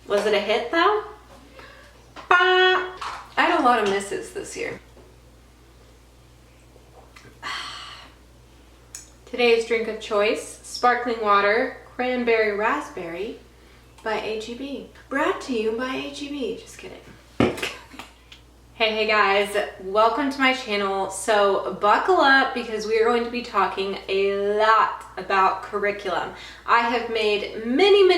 Was it a hit though? I had a lot of misses this year. Today's drink of choice, sparkling water, cranberry raspberry by Tgtb. Brought to you by Tgtb. Just kidding. Hey guys, welcome to my channel. So buckle up because we are going to be talking a lot about curriculum. I have made many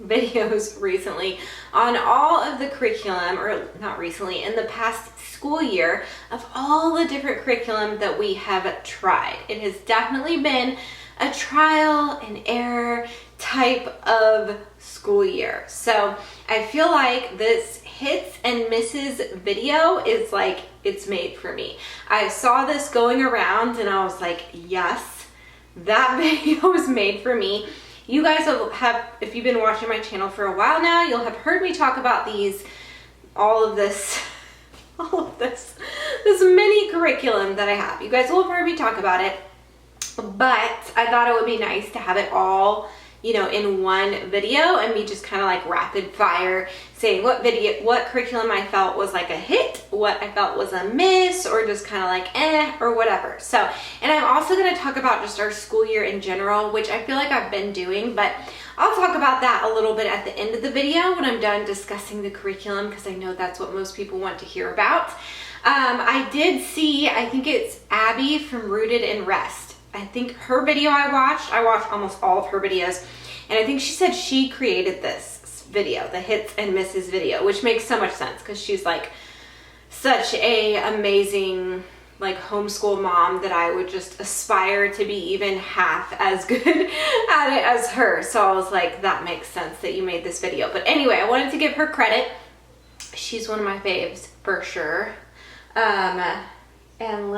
videos recently on all of the curriculum, or not recently, in the past school year, of all the different curriculum that we have tried. It has definitely been a trial and error type of school year. So I feel like this hits and misses video is like, it's made for me. I saw this going around and I was like, yes, that video is made for me. You guys have, if you've been watching my channel for a while now, you'll have heard me talk about all of this mini curriculum that I have. You guys will have heard me talk about it, but I thought it would be nice to have it all, you know, in one video and me just kind of like rapid fire saying what curriculum I felt was like a hit, what I felt was a miss, or just kind of like or whatever. So, and I'm also going to talk about just our school year in general, which I feel like I've been doing, but I'll talk about that a little bit at the end of the video when I'm done discussing the curriculum, because I know that's what most people want to hear about. I did see, I think it's Abby from Rooted in Rest. I think her video I watched almost all of her videos, and I think she said she created this video, the hits and misses video, which makes so much sense because she's like such a amazing like homeschool mom that I would just aspire to be even half as good at it as her. So I was like, that makes sense that you made this video. But anyway, I wanted to give her credit. She's one of my faves for sure. And I'm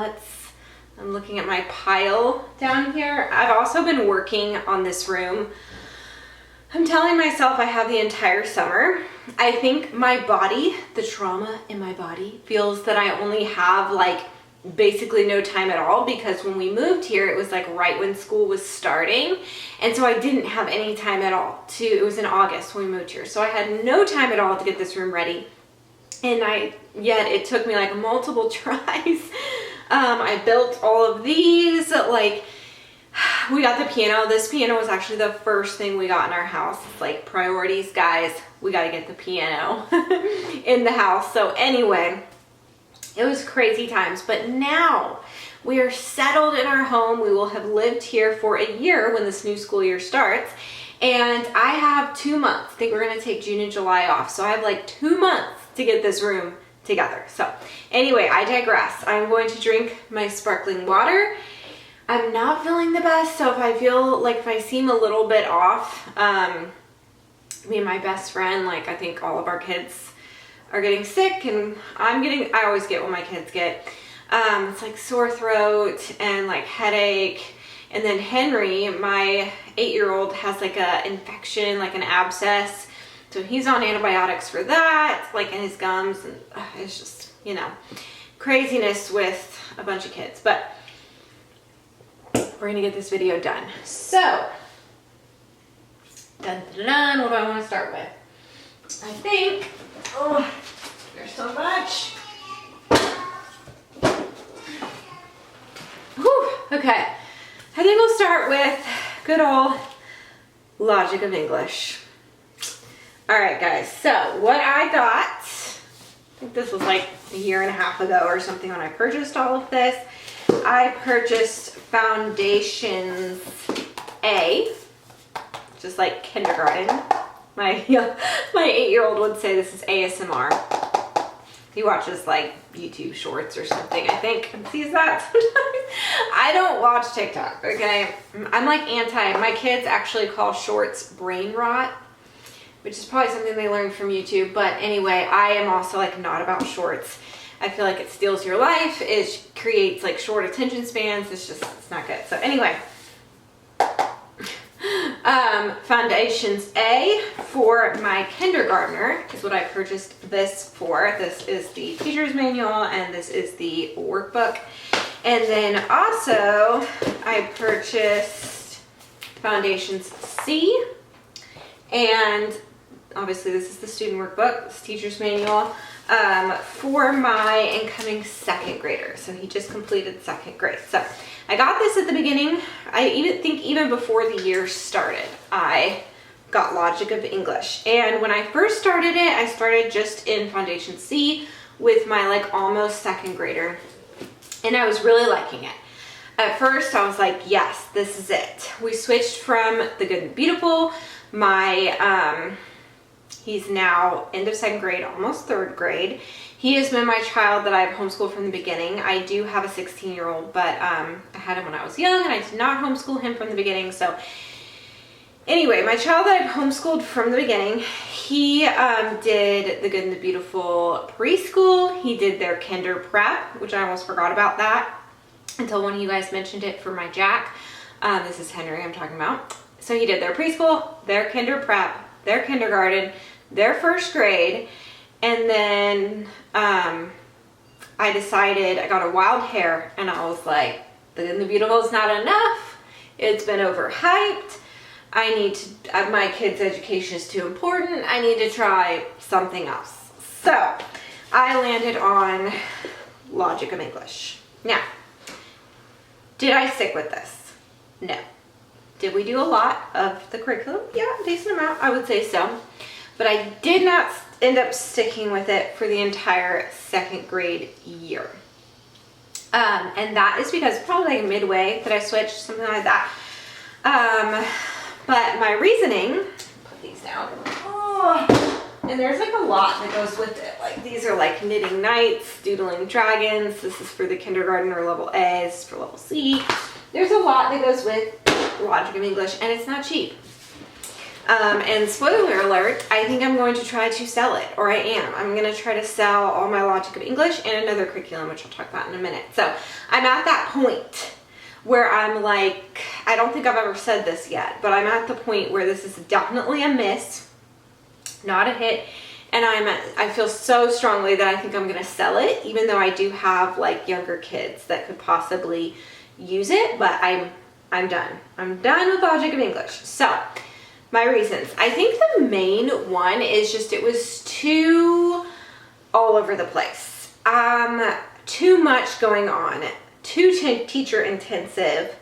looking at my pile down here. I've also been working on this room. I'm telling myself I have the entire summer. I think my body, the trauma in my body, feels that I only have like basically no time at all, because when we moved here, it was like right when school was starting. And so I didn't have any time at all it was in August when we moved here. So I had no time at all to get this room ready. And yet it took me like multiple tries. I built all of these, like we got the piano. This piano was actually the first thing we got in our house. It's like priorities, guys. We got to get the piano in the house. So anyway, it was crazy times, but now we are settled in our home. We will have lived here for a year when this new school year starts. And I have 2 months. I think we're going to take June and July off. So I have like 2 months to get this room together. So anyway, I digress. I'm going to drink my sparkling water. I'm not feeling the best, so if I seem a little bit off, me and my best friend, like I think all of our kids are getting sick, and I always get what my kids get. It's like sore throat and like headache. And then Henry, my 8-year-old, has like a infection, like an abscess. So he's on antibiotics for that, like in his gums, and it's just, you know, craziness with a bunch of kids. But we're gonna get this video done. So, dun, dun, dun, what do I want to start with? I think, oh, there's so much. Whew, okay, I think we'll start with good old logic of English. All right, guys, so what I got, I think this was like a year and a half ago or something when I purchased all of this. I purchased Foundations A, just like kindergarten. My 8-year-old would say this is ASMR. He watches like YouTube shorts or something, I think, and sees that sometimes. I don't watch TikTok, okay? I'm like my kids actually call shorts brain rot, which is probably something they learned from YouTube. But anyway, I am also like not about shorts. I feel like it steals your life. It creates like short attention spans. It's not good. So anyway, Foundations A for my kindergartner is what I purchased this for. This is the teacher's manual and this is the workbook. And then also I purchased Foundations C And obviously this is the student workbook, this teacher's manual, for my incoming second grader. So he just completed second grade. So I got this at the beginning. I even before the year started, I got Logic of English. And when I first started it, I started just in Foundation C with my like almost second grader. And I was really liking it. At first I was like, yes, this is it. We switched from The Good and the Beautiful. He's now end of second grade, almost third grade. He has been my child that I've homeschooled from the beginning. I do have a 16-year-old, but I had him when I was young and I did not homeschool him from the beginning. So anyway, my child that I've homeschooled from the beginning, he did The Good and the Beautiful preschool. He did their kinder prep, which I almost forgot about that until one of you guys mentioned it for my Jack. This is Henry I'm talking about. So he did their preschool, their kinder prep, their kindergarten, their first grade, and then I decided, I got a wild hair and I was like, The Good and the Beautiful is not enough. It's been overhyped. I need to, my kids' education is too important. I need to try something else. So I landed on Logic of English. Now, did I stick with this? No. Did we do a lot of the curriculum? Yeah, a decent amount, I would say so. But I did not end up sticking with it for the entire second grade year. And that is because probably like midway that I switched, something like that. But my reasoning, put these down. Oh, and there's like a lot that goes with it. Like these are like knitting knights, doodling dragons. This is for the kindergarten or level A, this is for level C. There's a lot that goes with Logic of English and it's not cheap. And spoiler alert, I think I'm going to try to sell it, or I am. I'm going to try to sell all my Logic of English and another curriculum, which I'll talk about in a minute. So I'm at that point where I'm like, I don't think I've ever said this yet, but I'm at the point where this is definitely a miss, not a hit. And I feel so strongly that I think I'm going to sell it, even though I do have like younger kids that could possibly use it, but I'm done. I'm done with Logic of English. So my reasons. I think the main one is just it was too all over the place. Too much going on. Too teacher intensive.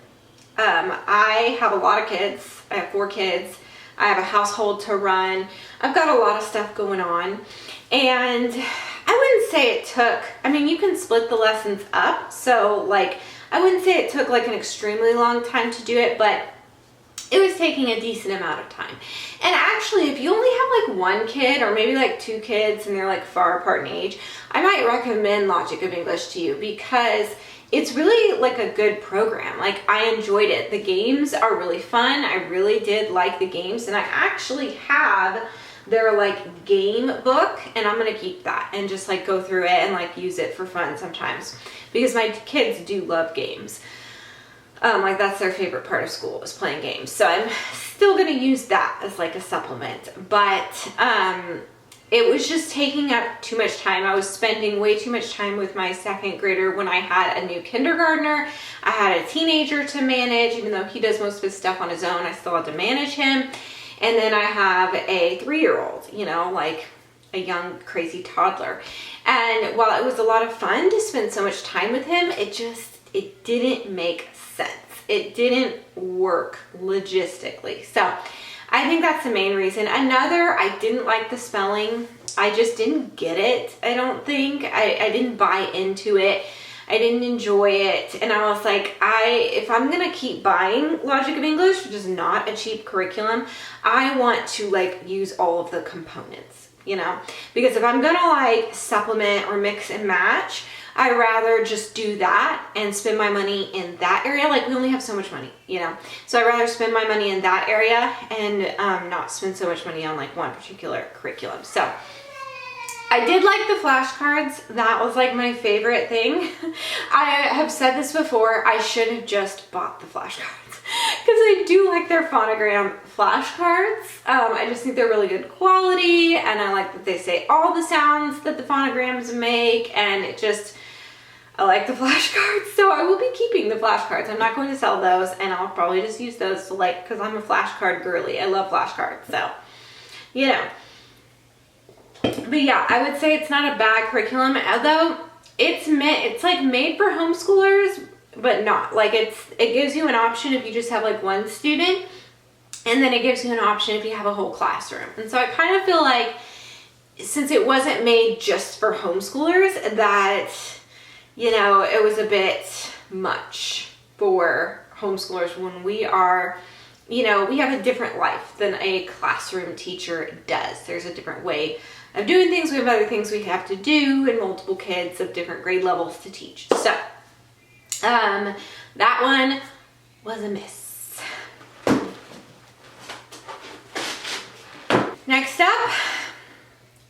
I have a lot of kids. I have 4 kids. I have a household to run. I've got a lot of stuff going on. And I wouldn't say it took, I mean, you can split the lessons up. So like, I wouldn't say it took like an extremely long time to do it, but it was taking a decent amount of time. And actually, if you only have like 1 kid or maybe like 2 kids and they're like far apart in age, I might recommend Logic of English to you because it's really like a good program. Like I enjoyed it. The games are really fun. I really did like the games, and I actually have their like game book, and I'm gonna keep that and just like go through it and like use it for fun sometimes because my kids do love games. Like that's their favorite part of school is playing games. So I'm still gonna use that as like a supplement, but it was just taking up too much time. I was spending way too much time with my second grader when I had a new kindergartner. I had a teenager to manage, even though he does most of his stuff on his own, I still had to manage him. And then I have a 3-year-old, you know, like a young crazy toddler. And while it was a lot of fun to spend so much time with him, it didn't make sense. It didn't work logistically. So I think that's the main reason. Another, I didn't like the spelling. I just didn't get it. I don't think I didn't buy into it. I didn't enjoy it. And I was like, if I'm gonna keep buying Logic of English, which is not a cheap curriculum, I want to like use all of the components, you know? Because if I'm gonna like supplement or mix and match, I'd rather just do that and spend my money in that area. Like we only have so much money, you know? So I'd rather spend my money in that area and not spend so much money on like one particular curriculum. So I did like the flashcards. That was like my favorite thing. I have said this before, I should have just bought the flashcards because I do like their phonogram flashcards. I just think they're really good quality, and I like that they say all the sounds that the phonograms make, and I like the flashcards, so I will be keeping the flashcards. I'm not going to sell those, and I'll probably just use those to like, because I'm a flashcard girly. I love flashcards, so you know. But yeah, I would say it's not a bad curriculum, although it's like made for homeschoolers, but not. Like it gives you an option if you just have like one student, and then it gives you an option if you have a whole classroom. And so I kind of feel like since it wasn't made just for homeschoolers, that, you know, it was a bit much for homeschoolers when we are, you know, we have a different life than a classroom teacher does. There's a different way of doing things. We have other things we have to do and multiple kids of different grade levels to teach. So, that one was a miss. Next up,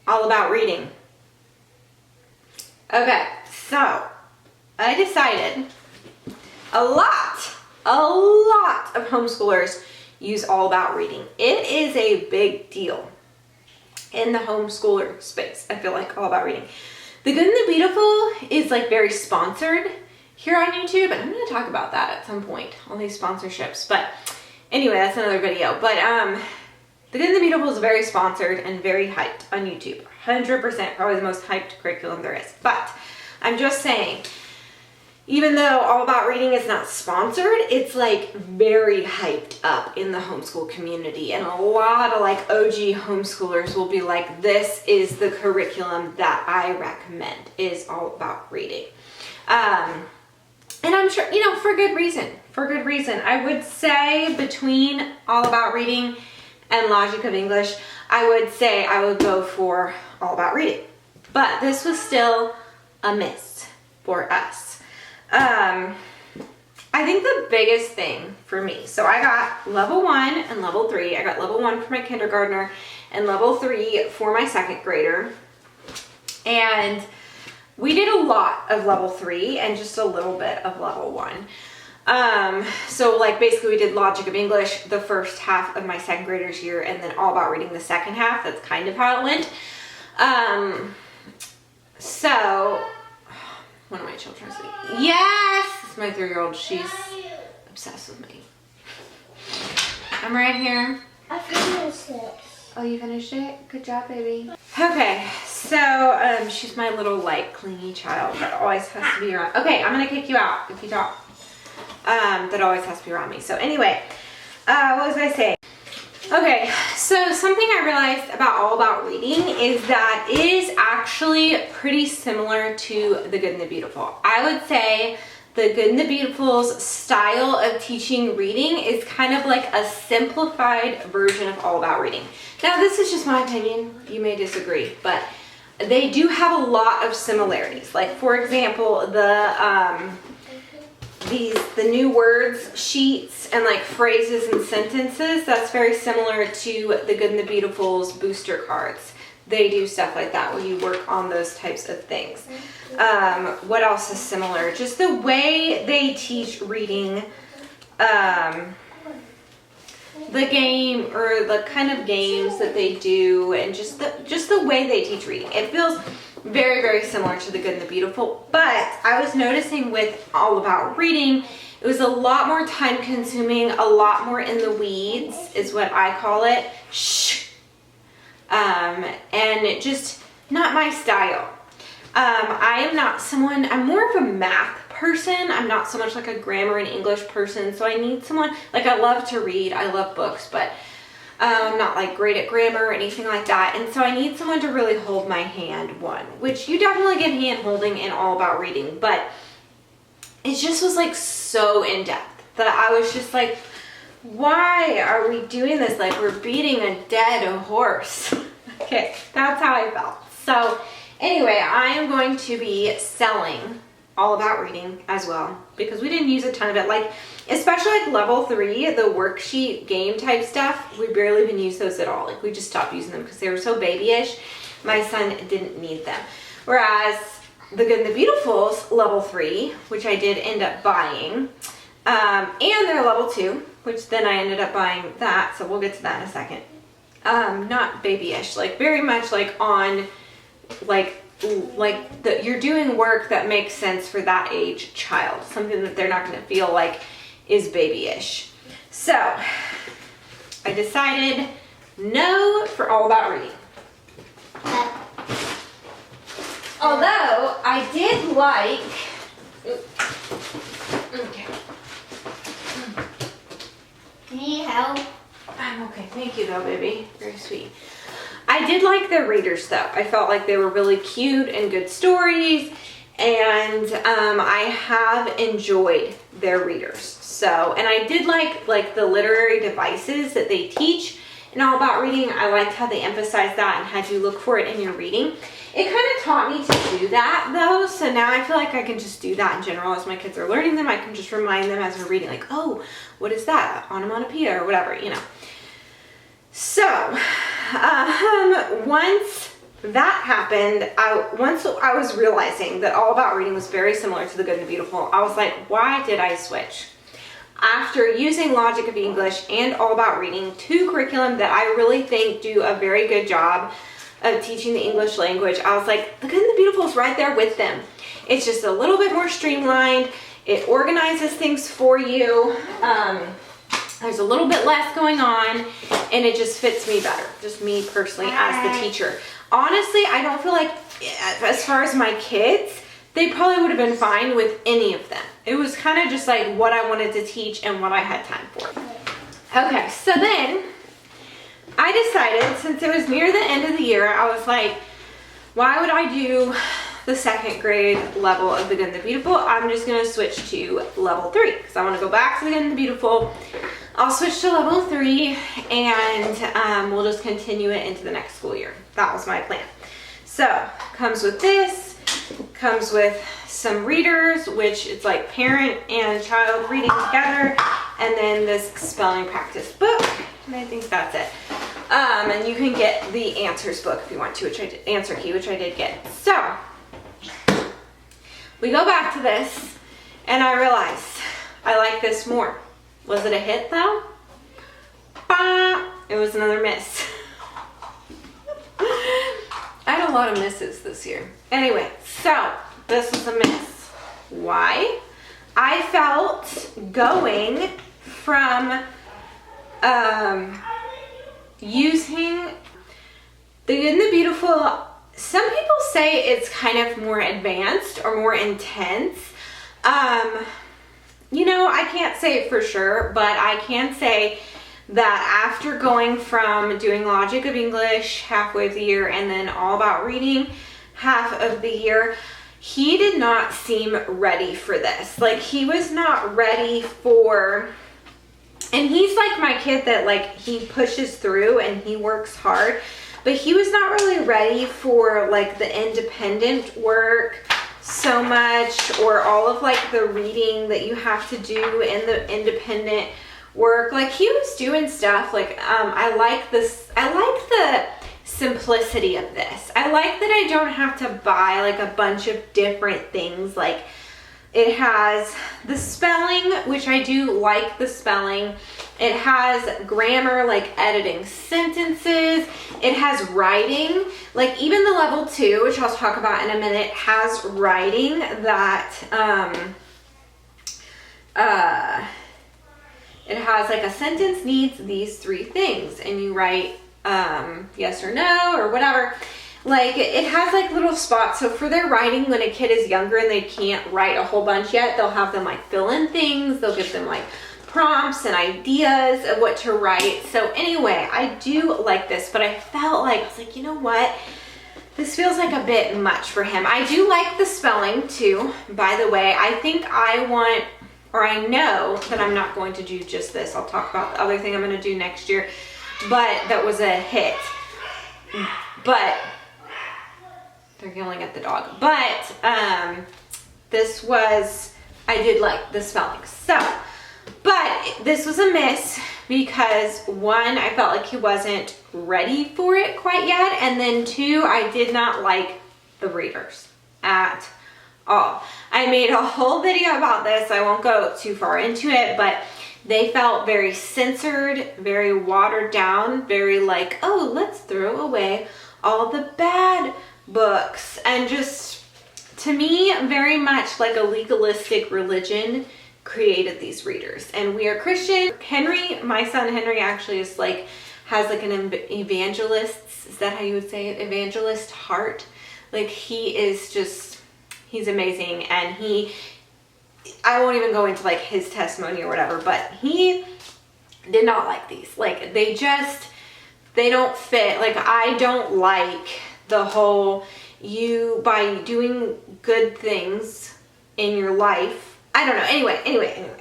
all about reading. Okay, so I decided a lot of homeschoolers use all about reading. It is a big deal in the homeschooler space. I feel like all about reading. The Good and the Beautiful is like very sponsored here on YouTube, and I'm going to talk about that at some point, all these sponsorships. But anyway, that's another video. But The Good and the Beautiful is very sponsored and very hyped on YouTube. 100%, probably the most hyped curriculum there is. But I'm just saying, even though All About Reading is not sponsored, it's like very hyped up in the homeschool community. And a lot of like OG homeschoolers will be like, this is the curriculum that I recommend, is All About Reading. And I'm sure, you know, for good reason. For good reason. I would say between All About Reading and Logic of English, I would say I would go for All About Reading. But this was still a miss for us. I think the biggest thing for me, so I got level 1 and level 3. I got level 1 for my kindergartner and level 3 for my second grader. And we did a lot of level 3 and just a little bit of level 1. So like basically we did Logic of English the first half of my second grader's year, and then All About Reading the second half. That's kind of how it went. So one of my children is like, yes, it's my 3-year-old. She's obsessed with me. I'm right here. I finished it. Oh, you finished it? Good job, baby. Okay, so she's my little light, clingy child that always has to be around. Okay, I'm gonna kick you out if you talk. That always has to be around me. So anyway, what was I saying? Okay, so something I realized about All About Reading is that it is actually pretty similar to The Good and the Beautiful. I would say The Good and the Beautiful's style of teaching reading is kind of like a simplified version of All About Reading. Now, this is just my opinion. You may disagree, but they do have a lot of similarities. Like, for example, the new words sheets and like phrases and sentences, that's very similar to The Good and the Beautiful's booster cards. They do stuff like that where you work on those types of things. What else is similar? Just the way they teach reading, the game or the kind of games that they do, and just the way they teach reading. It feels very, very similar to The Good and the Beautiful, but I was noticing with All About Reading, it was a lot more time consuming, a lot more in the weeds is what I call it. And it just not my style. I am not someone, I'm more of a math person. I'm not so much like a grammar and English person. So I need someone, like I love to read, I love books, but I'm not like great at grammar or anything like that. And so I need someone to really hold my hand, which you definitely get hand holding in All About Reading, but it just was like so in depth that I was just like, why are we doing this? Like we're beating a dead horse. Okay, that's how I felt. So anyway, I am going to be selling All About Reading as well, because we didn't use a ton of it. Like, especially like level 3, the worksheet game type stuff, we barely even use those at all. Like we just stopped using them because they were so babyish. My son didn't need them. Whereas The Good and the Beautiful's level 3, which I did end up buying, and they're level 2, which then I ended up buying that. So we'll get to that in a second. Not babyish, like very much like on you're doing work that makes sense for that age child, something that they're not going to feel like is babyish. So I decided No for All About Reading. Although I did like, okay. Need help? I'm okay. Thank you though, baby. Very sweet. I did like their readers though. I felt like they were really cute and good stories, and I have enjoyed their readers. So, and I did like the literary devices that they teach in All About Reading. I liked how they emphasized that and had you look for it in your reading. It kind of taught me to do that though, so now I feel like I can just do that in general as my kids are learning them. I can just remind them as we're reading, like, oh, what is that? Onomatopoeia or whatever, you know. So, once that happened, once I was realizing that All About Reading was very similar to The Good and the Beautiful, I was like, why did I switch? After using Logic of English and All About Reading, two curriculum that I really think do a very good job of teaching the English language, I was like, The Good and the Beautiful is right there with them. It's just a little bit more streamlined. It organizes things for you. There's a little bit less going on, and it just fits me better, just me personally as the teacher. Honestly, I don't feel like, as far as my kids, they probably would have been fine with any of them. It was kind of just like what I wanted to teach and what I had time for. Okay, so then I decided, since it was near the end of the year, I was like, why would I do the second grade level of The Good and the Beautiful? I'm just going to switch to level 3 because I want to go back to The Good and the Beautiful. I'll switch to level 3 and we'll just continue it into the next school year. That was my plan. So, comes with this, comes with some readers, which it's like parent and child reading together, and then this spelling practice book, and I think that's it. And you can get the answers book if you want to, which I did, answer key, which I did get. So, we go back to this, and I realized I like this more. Was it a hit though? Bah! It was another miss. I had a lot of misses this year. Anyway, so this was a miss. Why? I felt going from using The Good and the Beautiful, some people say it's kind of more advanced or more intense. You know, I can't say for sure, but I can say that after going from doing Logic of English halfway of the year and then All About Reading half of the year, he did not seem ready for this. Like, he was not ready for, and he's like my kid that like he pushes through and he works hard, but he was not really ready for like the independent work so much, or all of like the reading that you have to do in the independent work. Like, he was doing stuff like I like this, I like the simplicity of this. I like that I don't have to buy like a bunch of different things. Like, it has the spelling, which I do like the spelling. It has grammar, like editing sentences. It has writing, like even the level 2, which I'll talk about in a minute, has writing that it has like a sentence needs these 3 things, and you write yes or no or whatever. Like, it has like little spots. So for their writing, when a kid is younger and they can't write a whole bunch yet, they'll have them like fill in things. They'll give them like prompts and ideas of what to write. So anyway, I do like this, but I felt like, I was like, you know what? This feels like a bit much for him. I do like the spelling too, by the way. I think I want, or I know that I'm not going to do just this. I'll talk about the other thing I'm going to do next year, but that was a hit. But they're yelling at the dog. But this was, I did like the spelling. So, but this was a miss because 1, I felt like he wasn't ready for it quite yet. And then 2, I did not like the readers at all. I made a whole video about this. I won't go too far into it, but they felt very censored, very watered down, very like, oh, let's throw away all the bad books, and just, to me, very much like a legalistic religion created these readers. And we are Christian. Henry, my son Henry, actually is like has like an evangelist, is that how you would say it? Evangelist heart. Like he is just, he's amazing. And I won't even go into like his testimony or whatever, but he did not like these. Like they don't fit. Like I don't like the whole, you by doing good things in your life. I don't know. Anyway,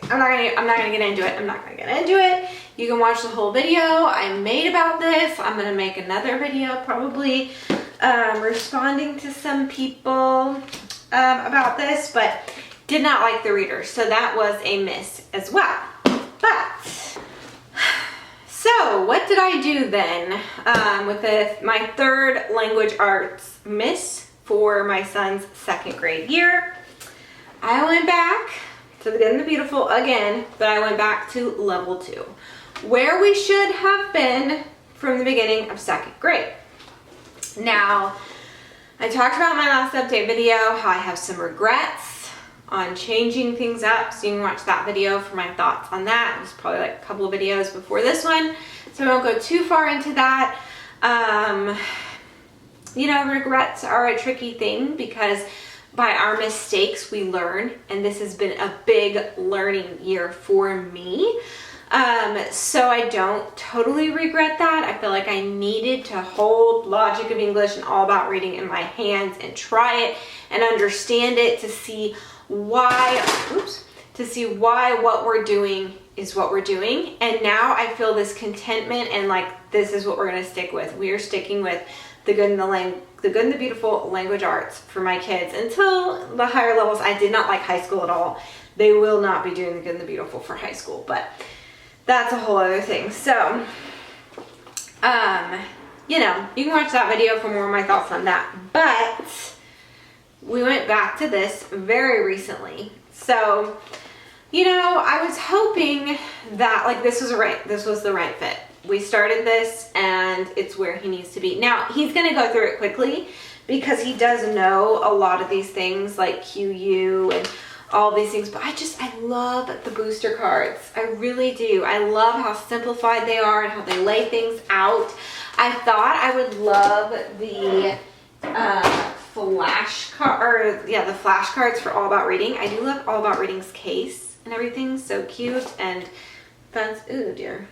I'm not gonna get into it. You can watch the whole video I made about this. I'm gonna make another video probably responding to some people about this, but did not like the readers, so that was a miss as well. But so what did I do then with my third language arts miss for my son's second grade year? I went back to the Good and the Beautiful again, but I went back to level 2, where we should have been from the beginning of second grade. Now, I talked about in my last update video how I have some regrets on changing things up, so you can watch that video for my thoughts on that. It was probably like a couple of videos before this one, so I won't go too far into that. You know, regrets are a tricky thing because by our mistakes we learn, and this has been a big learning year for me. So I don't totally regret that. I feel like I needed to hold Logic of English and All About Reading in my hands and try it and understand it to see why, what we're doing is what we're doing. And now I feel this contentment and like, this is what we're going to stick with. We are sticking with the Good and the Beautiful language arts for my kids until the higher levels. I did not like high school at all. They will not be doing the Good and the Beautiful for high school, but that's a whole other thing. So, you know, you can watch that video for more of my thoughts on that. But we went back to this very recently. So, you know, I was hoping that like this was the right fit. We started this and it's where he needs to be. Now, he's going to go through it quickly because he does know a lot of these things like QU and all these things, but I love the booster cards. I really do. I love how simplified they are and how they lay things out. I thought I would love the the flashcards for All About Reading. I do love All About Reading's case and everything. So cute and fancy. Ooh, dear.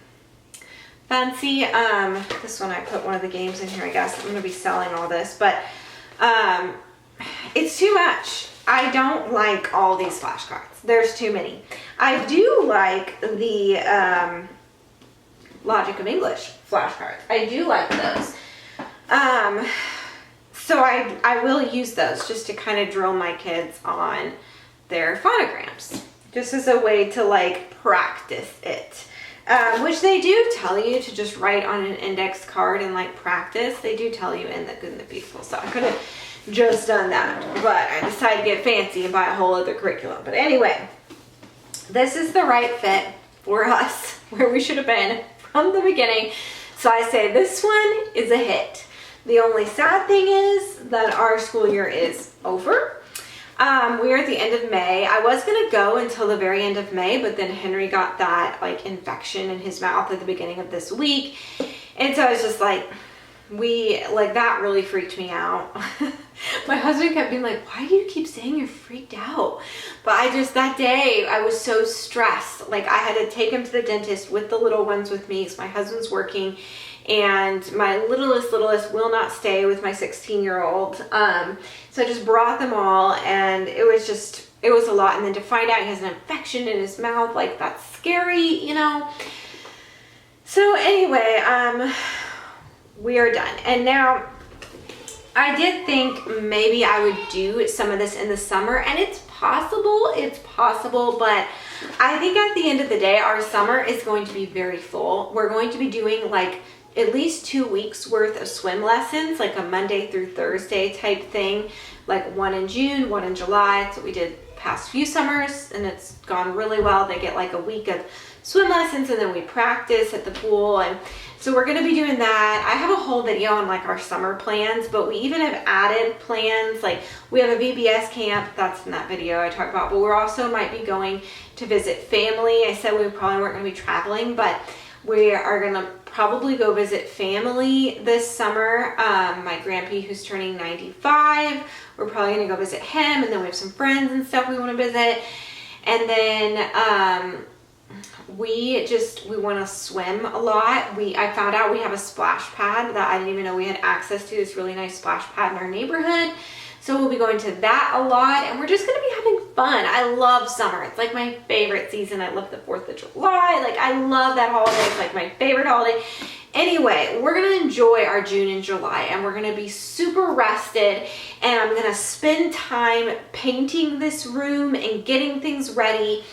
Fancy. This one, I put one of the games in here, I guess. I'm going to be selling all this, but it's too much. I don't like all these flashcards. There's too many. I do like the Logic of English flashcards. I do like those. So I will use those just to kind of drill my kids on their phonograms. Just as a way to like practice it. Which they do tell you to just write on an index card and like practice. They do tell you in the Good and the Beautiful. So I could have just done that, but I decided to get fancy and buy a whole other curriculum. But anyway, this is the right fit for us where we should have been from the beginning. So I say this one is a hit. The only sad thing is that our school year is over. We are at the end of May. I was going to go until the very end of May, but then Henry got that like infection in his mouth at the beginning of this week. And so I was just like, that really freaked me out. My husband kept being like, why do you keep saying you're freaked out? But that day I was so stressed. Like I had to take him to the dentist with the little ones with me. So my husband's working and my littlest will not stay with my 16-year-old. So I just brought them all and it was a lot. And then to find out he has an infection in his mouth, like that's scary, you know? So anyway, we are done. And now I did think maybe I would do some of this in the summer, and it's possible, but I think at the end of the day, our summer is going to be very full. We're going to be doing like at least 2 weeks worth of swim lessons, like a Monday through Thursday type thing, like one in June, one in July. That's what we did past few summers, and it's gone really well. They get like a week of swim lessons and then we practice at the pool, and so we're going to be doing that. I have a whole video on like our summer plans, but we even have added plans. Like we have a VBS camp, that's in that video I talked about, but we're also might be going to visit family. I said we probably weren't going to be traveling, but We are gonna probably go visit family this summer. My grandpa, who's turning 95, we're probably gonna go visit him, and then we have some friends and stuff we want to visit. And then we want to swim a lot. I found out we have a splash pad that I didn't even know we had access to. This really nice splash pad in our neighborhood. So we'll be going to that a lot, and we're just going to be having fun. I love summer. It's like my favorite season. I love the 4th of July. Like, I love that holiday. It's like my favorite holiday. Anyway, we're going to enjoy our June and July, and we're going to be super rested, and I'm going to spend time painting this room and getting things ready,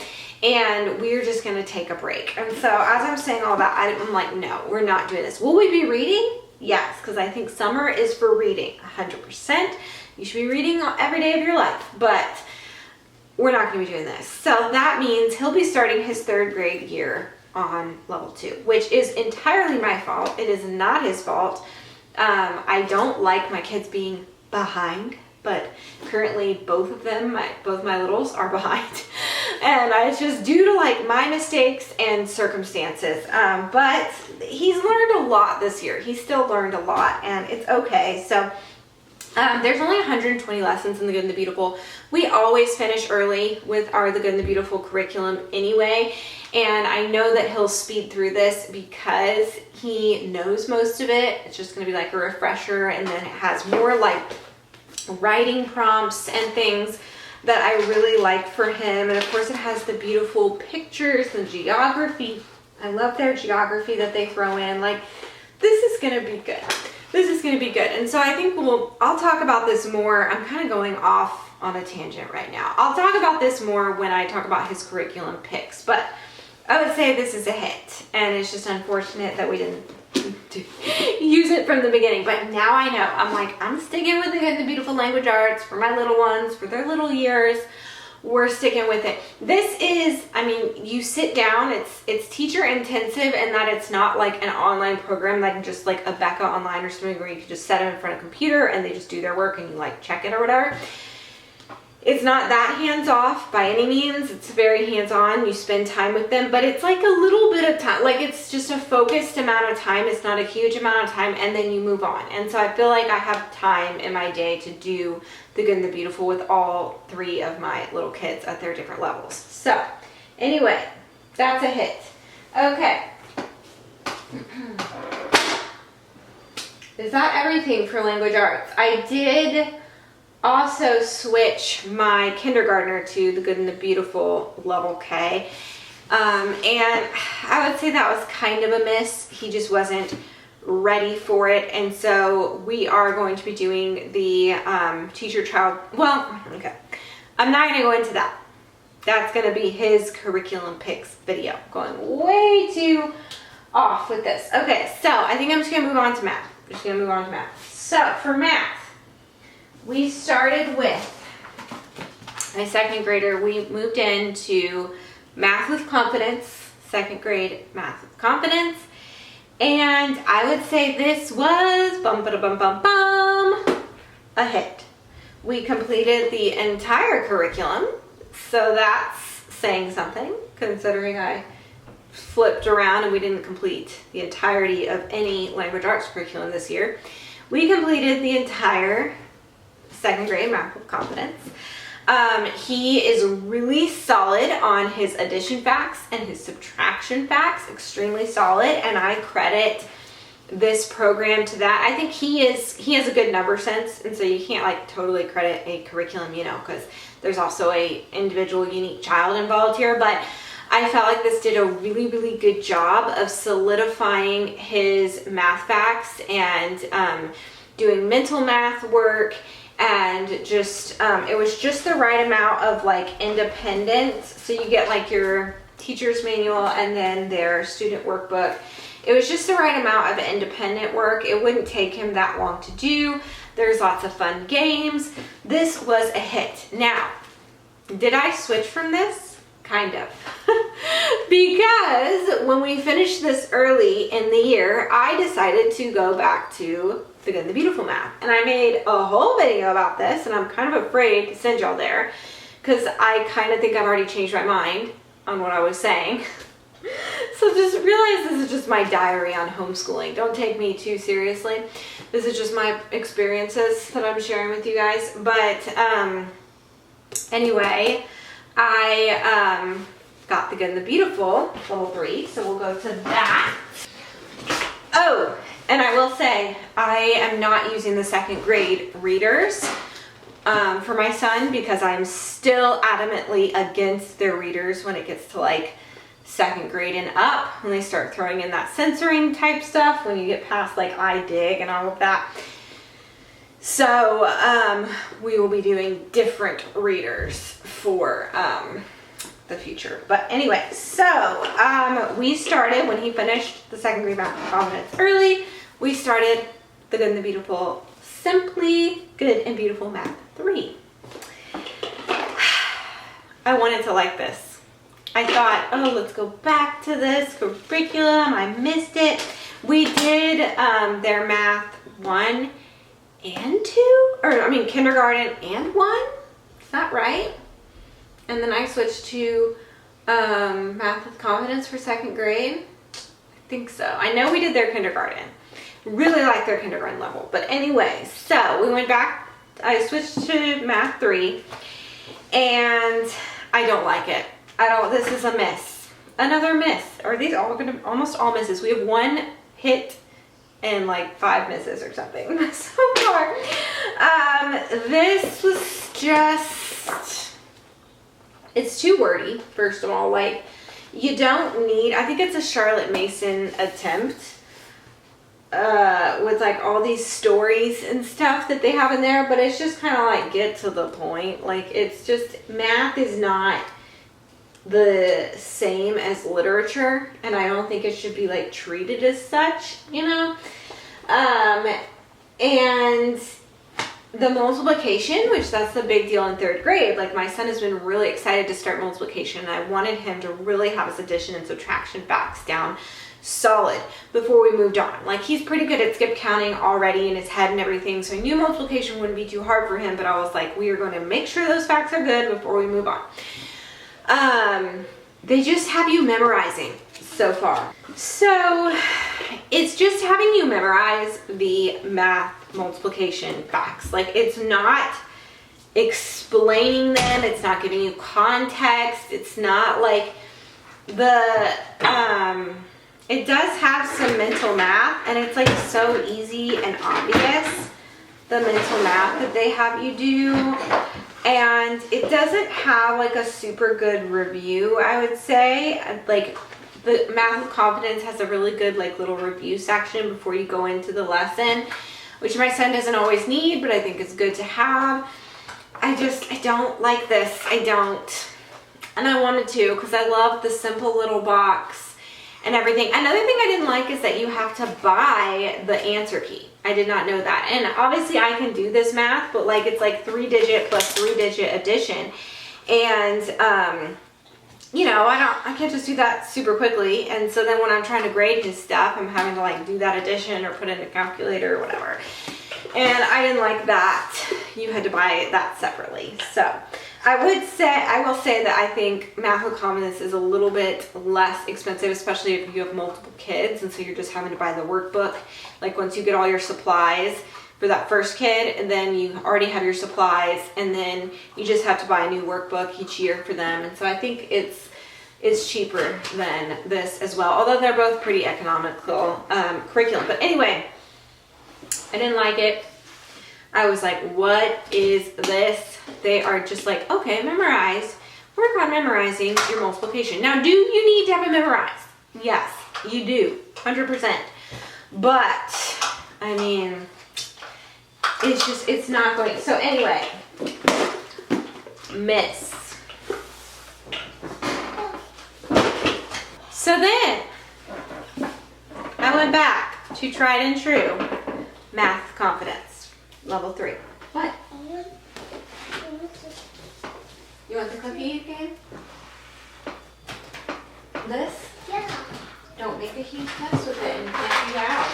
and we're just going to take a break. And so as I'm saying all that, I'm like, no, we're not doing this. Will we be reading? Yes, because I think summer is for reading, 100%. You should be reading every day of your life, but we're not going to be doing this. So that means he'll be starting his 3rd grade year on level 2, which is entirely my fault. It is not his fault. I don't like my kids being behind, but currently both of them, both my littles are behind. And it's just due to like my mistakes and circumstances. But he's learned a lot this year. He's still learned a lot, and it's okay. So there's only 120 lessons in The Good and the Beautiful. We always finish early with our The Good and the Beautiful curriculum anyway, and I know that he'll speed through this because he knows most of it. It's just going to be like a refresher, and then it has more like writing prompts and things that I really like for him. And of course it has the beautiful pictures and geography. I love their geography that they throw in. Like, this is going to be good. This is going to be good. And so I think I'll talk about this more. I'm kind of going off on a tangent right now. I'll talk about this more when I talk about his curriculum picks, but I would say this is a hit, and it's just unfortunate that we didn't use it from the beginning. But now I know. I'm like, I'm sticking with the Good and the Beautiful language arts for my little ones, for their little years. We're sticking with it. This is, I mean, you sit down, it's teacher intensive, and that it's not like an online program like just like a Becca online or something where you can just set them in front of a computer and they just do their work and you like check it or whatever. It's not that hands-off by any means. It's very hands-on. You spend time with them, but it's like a little bit of time. Like, it's just a focused amount of time. It's not a huge amount of time, and then you move on. And so I feel like I have time in my day to do The Good and the Beautiful with all 3 of my little kids at their different levels. So anyway, that's a hit. Okay. Is that everything for language arts? I did also switch my kindergartner to The Good and the Beautiful level K. And I would say that was kind of a miss. He just wasn't ready for it. And so we are going to be doing the teacher-child, well, okay. I'm not going to go into that. That's going to be his curriculum picks video. Going way too off with this. Okay, so I think I'm just going to move on to math. So for math, we started with my 2nd grader. We moved into Math with Confidence, 2nd grade Math with Confidence. And I would say this was a hit. We completed the entire curriculum, so that's saying something, considering I flipped around and we didn't complete the entirety of any language arts curriculum this year. We completed the entire 2nd grade Math with Confidence. He is really solid on his addition facts and his subtraction facts, extremely solid, and I credit this program to that. I think he has a good number sense, and so you can't like totally credit a curriculum, you know, because there's also a individual unique child involved here, but I felt like this did a really, really good job of solidifying his math facts and doing mental math work. And just, it was just the right amount of like independence. So you get like your teacher's manual and then their student workbook. It was just the right amount of independent work. It wouldn't take him that long to do. There's lots of fun games. This was a hit. Now, did I switch from this? Kind of. Because when we finished this early in the year, I decided to go back to The Good and the Beautiful math. And I made a whole video about this, and I'm kind of afraid to send y'all there because I kind of think I've already changed my mind on what I was saying. So just realize this is just my diary on homeschooling. Don't take me too seriously. This is just my experiences that I'm sharing with you guys. But anyway, I got the Good and the Beautiful level 3, so we'll go to that. Oh, and I will say I am not using the second grade readers for my son because I'm still adamantly against their readers when it gets to like second grade and up, when they start throwing in that censoring type stuff, when you get past like I dig and all of that. So we will be doing different readers for the future. But anyway, so we started, when he finished the second grade math confidence early, we started the Good and the Beautiful, Simply Good and Beautiful Math 3. I wanted to like this. I thought, oh, let's go back to this curriculum. I missed it. We did their math 1 and 2, or I mean kindergarten and 1. Is that right? And then I switched to Math with Confidence for second grade. I think so. I know we did their kindergarten. Really like their kindergarten level. But anyway, so we went back. I switched to Math 3, and I don't like it. This is a miss. Another miss. Are these all gonna, almost all misses? We have 1 hit and like 5 misses or something so far. This was just, it's too wordy, first of all. Like, you don't need, I think it's a Charlotte Mason attempt with like all these stories and stuff that they have in there, but it's just kind of like, get to the point. Like, it's just, math is not the same as literature, and I don't think it should be like treated as such, you know. And the multiplication, which that's the big deal in third grade, like my son has been really excited to start multiplication, and I wanted him to really have his addition and subtraction facts down solid before we moved on. Like, he's pretty good at skip counting already in his head and everything, so I knew multiplication wouldn't be too hard for him, but I was like, we are going to make sure those facts are good before we move on. They just have you memorizing so far. So it's just having you memorize the math multiplication facts. Like, it's not explaining them. It's not giving you context. It's not like it does have some mental math, and it's like so easy and obvious, the mental math that they have you do. And it doesn't have like a super good review, I would say. Like, the Math with Confidence has a really good like little review section before you go into the lesson, which my son doesn't always need, but I think it's good to have. I don't like this. I don't. And I wanted to, because I love the simple little box and everything. Another thing I didn't like is that you have to buy the answer key. I did not know that. And obviously I can do this math, but like, it's like 3-digit plus 3-digit addition. And, you know, I can't just do that super quickly. And so then when I'm trying to grade his stuff, I'm having to like do that addition or put in a calculator or whatever. And I didn't like that. You had to buy that separately. So I will say that I think Math with Confidence is a little bit less expensive, especially if you have multiple kids, and so you're just having to buy the workbook. Like, once you get all your supplies for that first kid, and then you already have your supplies, and then you just have to buy a new workbook each year for them. And so I think it's cheaper than this as well, although they're both pretty economical curriculum. But anyway, I didn't like it. I was like, what is this? They are just like, okay, memorize. Work on memorizing your multiplication. Now, do you need to have it memorized? Yes, you do, 100%. But, I mean, it's not going. So anyway, miss. So then, I went back to tried and true Math Confidence, level 3. What? You want the cookie game? This? Yeah. Don't make a huge mess with it and can't be out.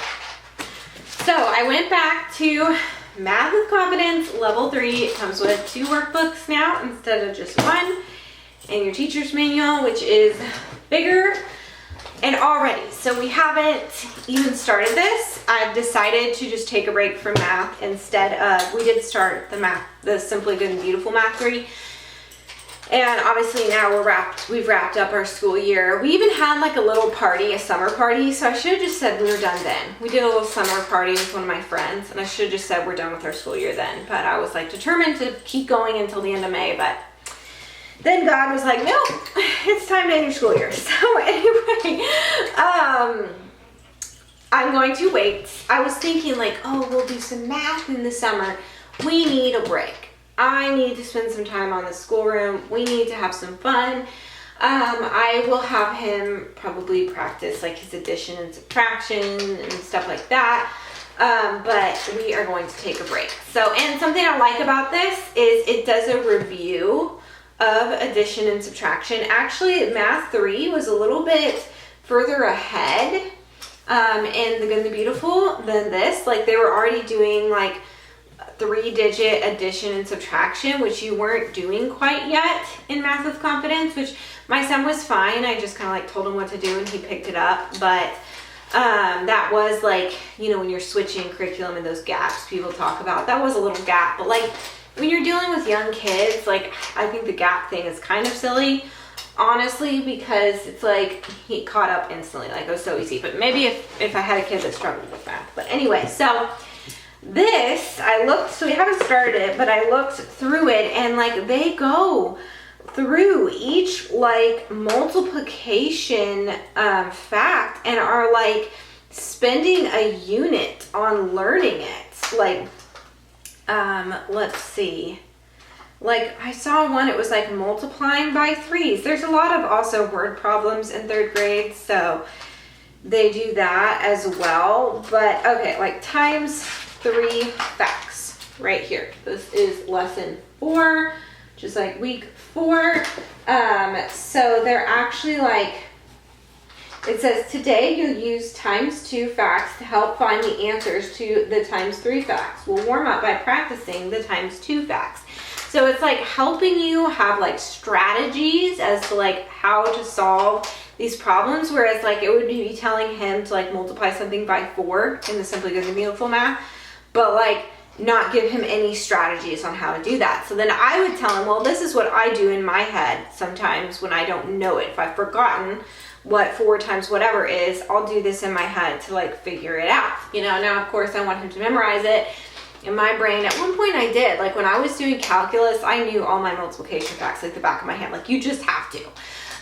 So I went back to Math with Confidence, level 3. It comes with 2 workbooks now instead of just 1. And your teacher's manual, which is bigger. And already, so we haven't even started this. I've decided to just take a break from math instead of, we did start the Simply Good and Beautiful Math 3. And obviously now we've wrapped up our school year. We even had like a little party, a summer party. So I should have just said we were done then. We did a little summer party with one of my friends, and I should have just said we're done with our school year then. But I was like determined to keep going until the end of May, but then God was like, nope, it's time to end your school year. So anyway, I'm going to wait. I was thinking like, oh, we'll do some math in the summer. We need a break. I need to spend some time on the schoolroom. We need to have some fun. I will have him probably practice like his addition and subtraction and stuff like that. But we are going to take a break. So, and something I like about this is it does a review of addition and subtraction. Actually, Math 3 was a little bit further ahead in the Good and the Beautiful than this. Like they were already doing like 3-digit addition and subtraction, which you weren't doing quite yet in Math with Confidence, which my son was fine. I just kind of like told him what to do and he picked it up. But that was like, you know, when you're switching curriculum and those gaps people talk about, that was a little gap. But like when you're dealing with young kids, like I think the gap thing is kind of silly, honestly, because it's like he caught up instantly. Like it was so easy. But maybe if I had a kid that struggled with math. But anyway, so this, I looked, so we haven't started it, but I looked through it and like they go through each like multiplication fact and are like spending a unit on learning it. Like, let's see. Like I saw one, it was like multiplying by 3s. There's a lot of also word problems in 3rd grade, so they do that as well. But okay, like times 3 facts right here. This is lesson 4, just like week 4. So they're actually like, it says today you'll use times 2 facts to help find the answers to the times 3 facts. We'll warm up by practicing the times 2 facts. So it's like helping you have like strategies as to like how to solve these problems, whereas like it would be telling him to like multiply something by 4 in the Simply Good and Beautiful math, but like not give him any strategies on how to do that. So then I would tell him, well, this is what I do in my head sometimes when I don't know it. If I've forgotten what 4 times whatever is, I'll do this in my head to like figure it out. You know, now of course I want him to memorize it. In my brain, at one point I did. Like when I was doing calculus, I knew all my multiplication facts like the back of my hand. Like you just have to.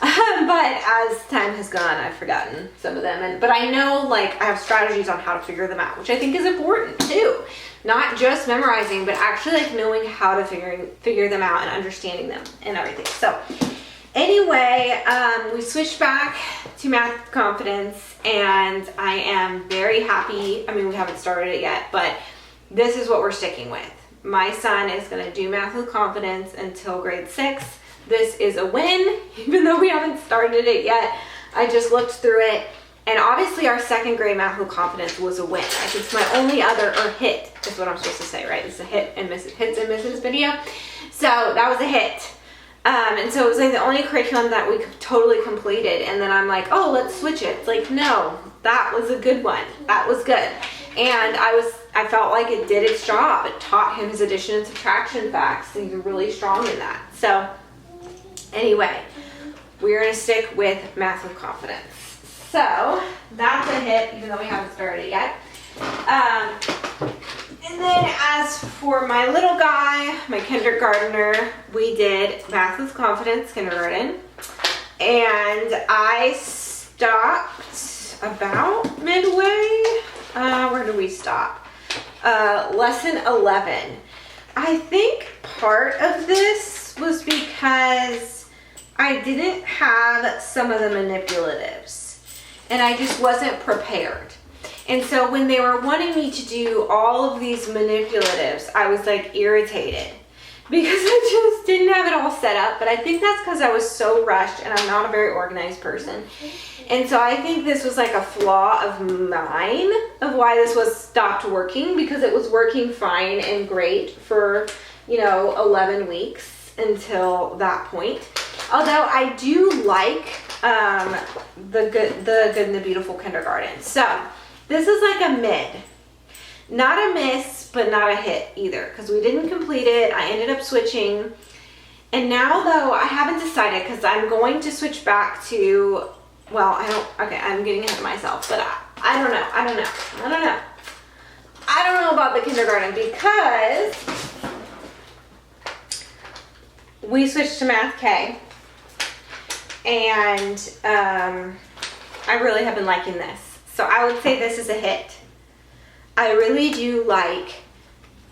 But as time has gone, I've forgotten some of them. But I know like I have strategies on how to figure them out, which I think is important too. Not just memorizing, but actually like knowing how to figure them out and understanding them and everything. So anyway, we switched back to Math Confidence and I am very happy. I mean, we haven't started it yet, but this is what we're sticking with. My son is going to do Math with Confidence until grade 6. This is a win, even though we haven't started it yet. I just looked through it, and obviously our 2nd grade Math with Confidence was a win. I think it's my only other, or hit is what I'm supposed to say, right? It's a hit and misses, hits and misses video. So that was a hit. And so it was like the only curriculum that we totally completed. And then I'm like, oh, let's switch it. It's like, no, that was a good one. That was good. And I felt like it did its job. It taught him his addition and subtraction facts. And he's really strong in that. So anyway, we're going to stick with Math with Confidence. So that's a hit, even though we haven't started it yet. And then as for my little guy, my kindergartner, we did Math with Confidence kindergarten. And I stopped about midway. Where did we stop? Lesson 11. I think part of this was because I didn't have some of the manipulatives and I just wasn't prepared. And so when they were wanting me to do all of these manipulatives, I was like irritated because I just didn't have it all set up. But I think that's because I was so rushed and I'm not a very organized person. And so I think this was like a flaw of mine of why this was stopped working, because it was working fine and great for, 11 weeks until that point. Although I do like the Good and the Beautiful Kindergarten. So this is like a mid. Not a miss, but not a hit either, because we didn't complete it. I ended up switching. And now, though, I haven't decided, because I'm going to switch back to, well, I'm getting ahead of myself, but I don't know about the kindergarten, because we switched to Math K, and I really have been liking this. So I would say this is a hit. I really do like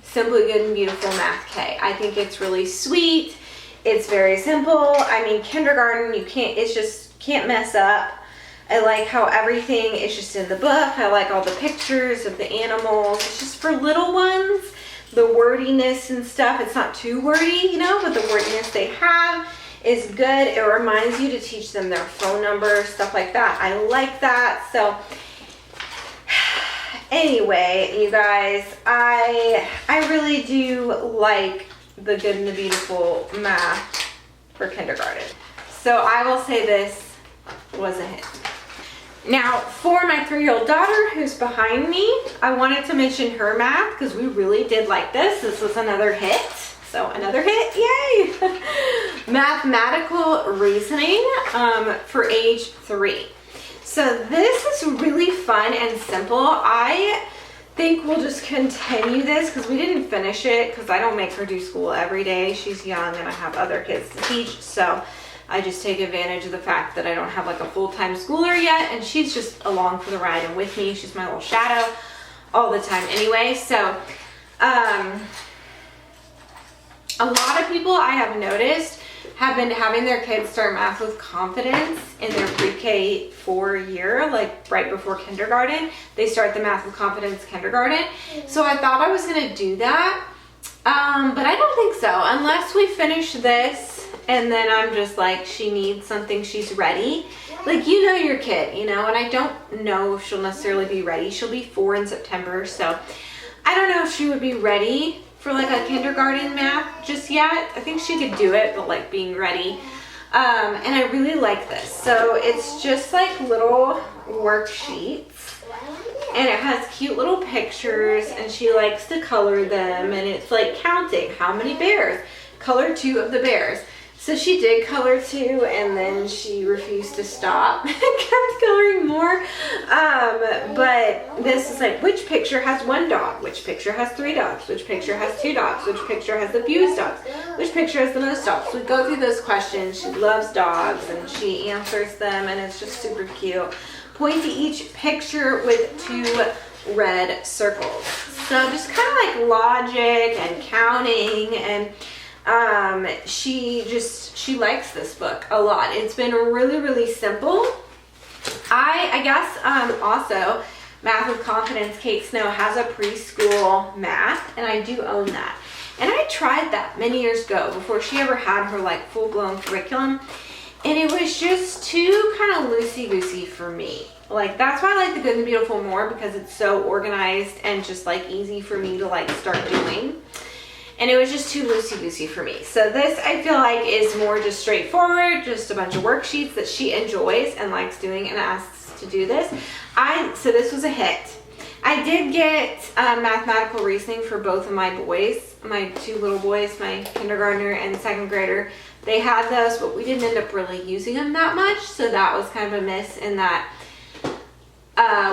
Simply Good and Beautiful Math K. I think it's really sweet. It's very simple. I mean, kindergarten, can't mess up. I like how everything is just in the book. I like all the pictures of the animals. It's just for little ones. The wordiness and stuff, it's not too wordy, but the wordiness they have is good. It reminds you to teach them their phone number, stuff like that. I like that. So anyway, you guys, I really do like the Good and the Beautiful math for kindergarten. So I will say this was a hit. Now, for my 3-year-old daughter who's behind me, I wanted to mention her math because we really did like this. This was another hit. So another hit, yay! Mathematical reasoning for age 3. So this is really fun and simple. I think we'll just continue this because we didn't finish it because I don't make her do school every day. She's young and I have other kids to teach. So I just take advantage of the fact that I don't have like a full-time schooler yet, and she's just along for the ride and with me. She's my little shadow all the time anyway. So a lot of people I have noticed have been having their kids start math with confidence in their pre-K 4 year, like right before kindergarten. They start the math with confidence kindergarten. So I thought I was gonna do that, but I don't think so. Unless we finish this and then I'm just like, she needs something, she's ready. Like, your kid, and I don't know if she'll necessarily be ready. She'll be 4 in September, so I don't know if she would be ready for like a kindergarten math just yet. I think she could do it, but like being ready. And I really like this. So it's just like little worksheets, and it has cute little pictures, and she likes to color them, and it's like counting how many bears. Color 2 of the bears. So she did color 2, and then she refused to stop and kept coloring more. But this is like, which picture has 1 dog? Which picture has 3 dogs? Which picture has 2 dogs? Which picture has the fewest dogs? Which picture has the most dogs? We go through those questions. She loves dogs, and she answers them, and it's just super cute. Point to each picture with 2 red circles. So just kind of like logic and counting, and she likes this book a lot. It's been really, really simple. I guess also Math with Confidence, Kate Snow has a preschool math, and I do own that. And I tried that many years ago before she ever had her like full-blown curriculum, and it was just too kind of loosey-goosey for me. Like, that's why I like the Good and the Beautiful more, because it's so organized and just like easy for me to like start doing. And it was just too loosey-goosey for me. So this, I feel like, is more just straightforward, just a bunch of worksheets that she enjoys and likes doing and asks to do this. So this was a hit. I did get mathematical reasoning for both of my boys, my 2 little boys, my kindergartner and 2nd grader. They had those, but we didn't end up really using them that much. So that was kind of a miss in that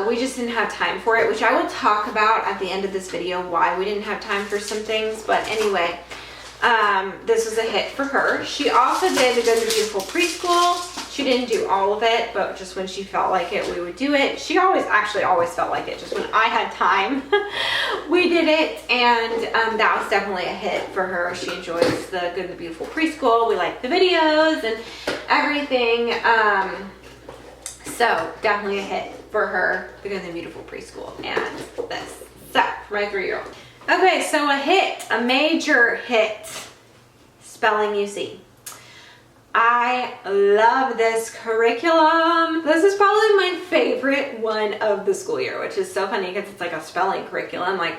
we just didn't have time for it, which I will talk about at the end of this video, why we didn't have time for some things. But anyway, this was a hit for her. She also did the Good and the Beautiful preschool. She didn't do all of it, but just when she felt like it, we would do it. She always felt like it. Just when I had time, we did it, and that was definitely a hit for her. She enjoys the Good and the Beautiful preschool. We like the videos and everything. So definitely a hit for her, the Good and the Beautiful preschool, and this. So for my 3-year-old. Okay, so a hit, a major hit, spelling UC. I love this curriculum. This is probably my favorite one of the school year, which is so funny because it's like a spelling curriculum. Like,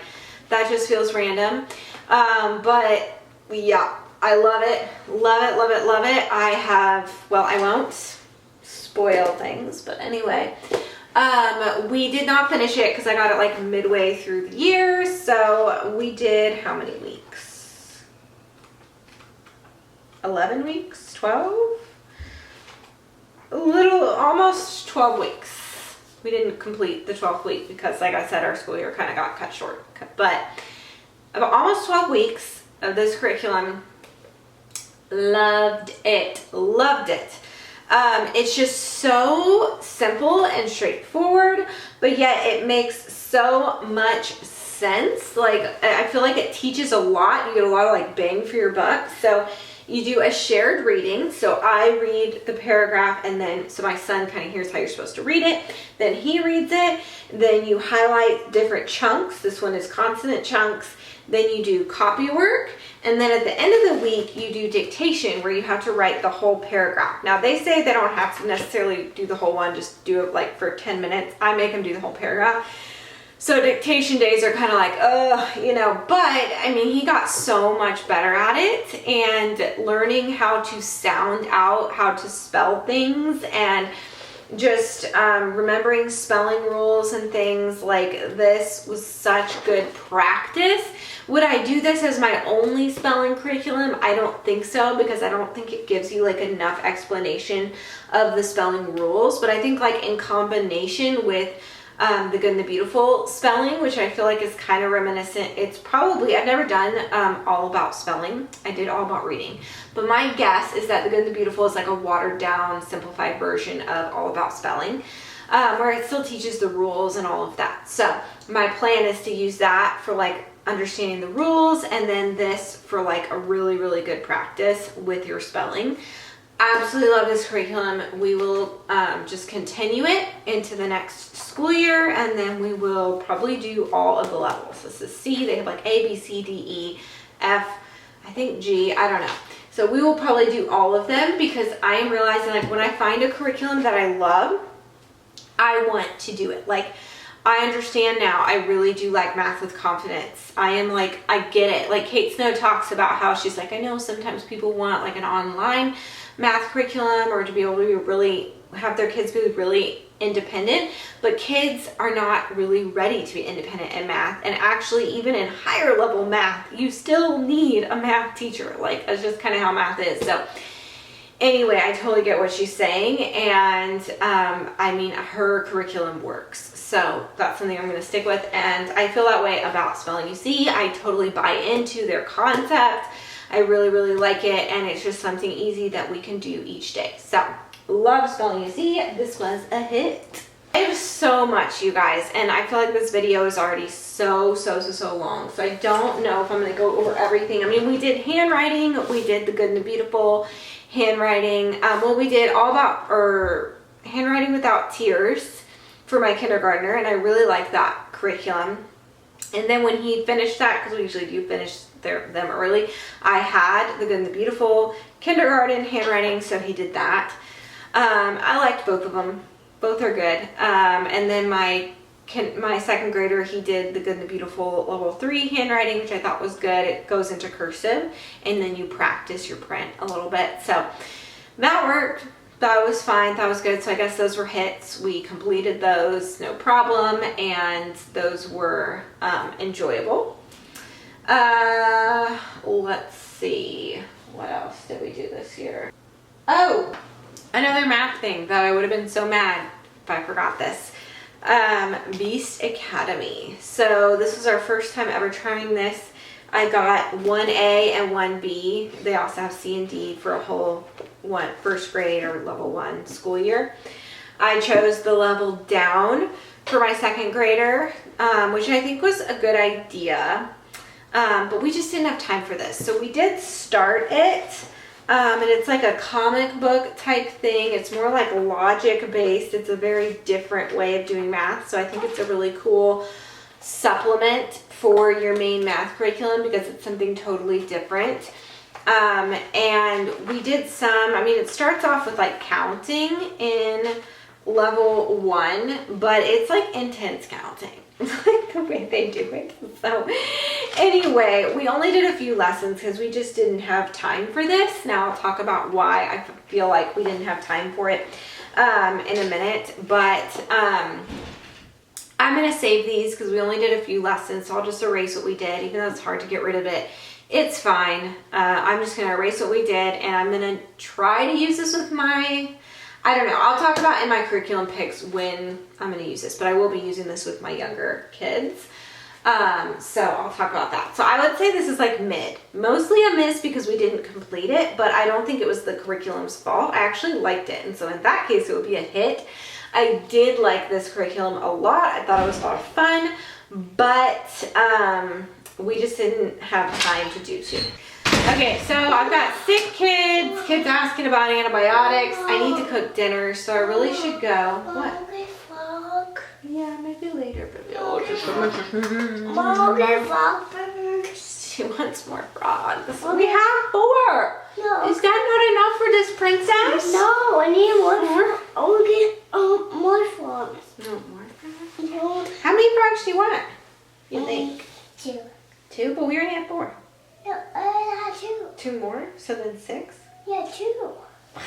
that just feels random. But yeah, I love it. Love it, love it, love it. I won't spoil things. But anyway, we did not finish it because I got it like midway through the year. So we did how many weeks? 11 weeks? 12? Almost 12 weeks. We didn't complete the 12th week because, like I said, our school year kind of got cut short. But about almost 12 weeks of this curriculum. Loved it. Loved it. It's just so simple and straightforward, but yet it makes so much sense. Like, I feel like it teaches a lot. You get a lot of like bang for your buck. So you do a shared reading. So I read the paragraph, and then so my son kind of hears how you're supposed to read it. Then he reads it. Then you highlight different chunks. This one is consonant chunks. Then you do copy work. And then at the end of the week, you do dictation, where you have to write the whole paragraph. Now, they say they don't have to necessarily do the whole one, just do it like for 10 minutes. I make them do the whole paragraph. So dictation days are kind of like, but I mean, he got so much better at it, and learning how to sound out, how to spell things, and just remembering spelling rules and things like this was such good practice. Would I do this as my only spelling curriculum? I don't think so, because I don't think it gives you like enough explanation of the spelling rules. But I think like in combination with the Good and the Beautiful spelling, which I feel like is kind of reminiscent. It's probably, I've never done all about spelling. I did all about reading. But my guess is that the Good and the Beautiful is like a watered down, simplified version of all about spelling, where it still teaches the rules and all of that. So my plan is to use that for like understanding the rules, and then this for like a really, really good practice with your spelling. Absolutely love this curriculum. We will just continue it into the next school year, and then we will probably do all of the levels. This is C. They have like A, B, C, D, E, F, I think G. I don't know. So we will probably do all of them, because I am realizing like when I find a curriculum that I love, I want to do it. Like, I understand now, I really do like math with confidence. I am like, I get it. Like Kate Snow talks about how she's like, I know sometimes people want like an online math curriculum, or to be able to be really have their kids be really independent, but kids are not really ready to be independent in math. And actually, even in higher level math, you still need a math teacher. Like, that's just kind of how math is. So anyway, I totally get what she's saying, and I mean, her curriculum works. So that's something I'm going to stick with, and I feel that way about Spelling You See. I totally buy into their concept. I really, really like it, and it's just something easy that we can do each day. So, love Spelling You See. This was a hit. I have so much, you guys, and I feel like this video is already so long. So I don't know if I'm going to go over everything. I mean, we did handwriting. We did the Good and the Beautiful handwriting. Well, we did all about handwriting without tears for my kindergartner, and I really like that curriculum. And then when he finished that, because we usually do finish them early, I had the Good and the Beautiful kindergarten handwriting, so he did that. I liked both of them. Both are good. And then my second grader, he did the Good and the Beautiful level 3 handwriting, which I thought was good. It goes into cursive, and then you practice your print a little bit. So that worked. That was fine. That was good. So I guess those were hits. We completed those, no problem, and those were enjoyable. Let's see. What else did we do this year? Oh, another math thing that I would have been so mad if I forgot this. Beast Academy. So this was our first time ever trying this. I got 1A and 1B. They also have C and D for a whole first grade or level 1 school year. I chose the level down for my second grader, which I think was a good idea. But we just didn't have time for this. So we did start it, and it's like a comic book type thing. It's more like logic based. It's a very different way of doing math. So I think it's a really cool supplement for your main math curriculum, because it's something totally different. And we did I mean, it starts off with like counting in level 1, but it's like intense counting. Like the way they do it. So anyway, we only did a few lessons because we just didn't have time for this. Now I'll talk about why I feel like we didn't have time for it. in a minute, but I'm going to save these because we only did a few lessons, so I'll just erase what we did, even though it's hard to get rid of it. It's fine. I'm just going to erase what we did, and I'm going to try to use this with my, I don't know, I'll talk about in my curriculum picks when I'm going to use this, but I will be using this with my younger kids. So I'll talk about that. So I would say this is like mid. Mostly a miss because we didn't complete it, but I don't think it was the curriculum's fault. I actually liked it, and so in that case, it would be a hit. I did like this curriculum a lot. I thought it was a lot of fun, but we just didn't have time to do two. Okay, so I've got sick kids asking about antibiotics. I need to cook dinner, so I really should go. What? Yeah, maybe later, baby. She wants more frogs. We have 4. No. Is that not enough for this princess? No, I need more. I will get more frogs. No, more frogs? No. How many frogs do you want? You think? 2. 2? But we already have 4. No, I had 2. 2 more? So then 6? Yeah, 2. What?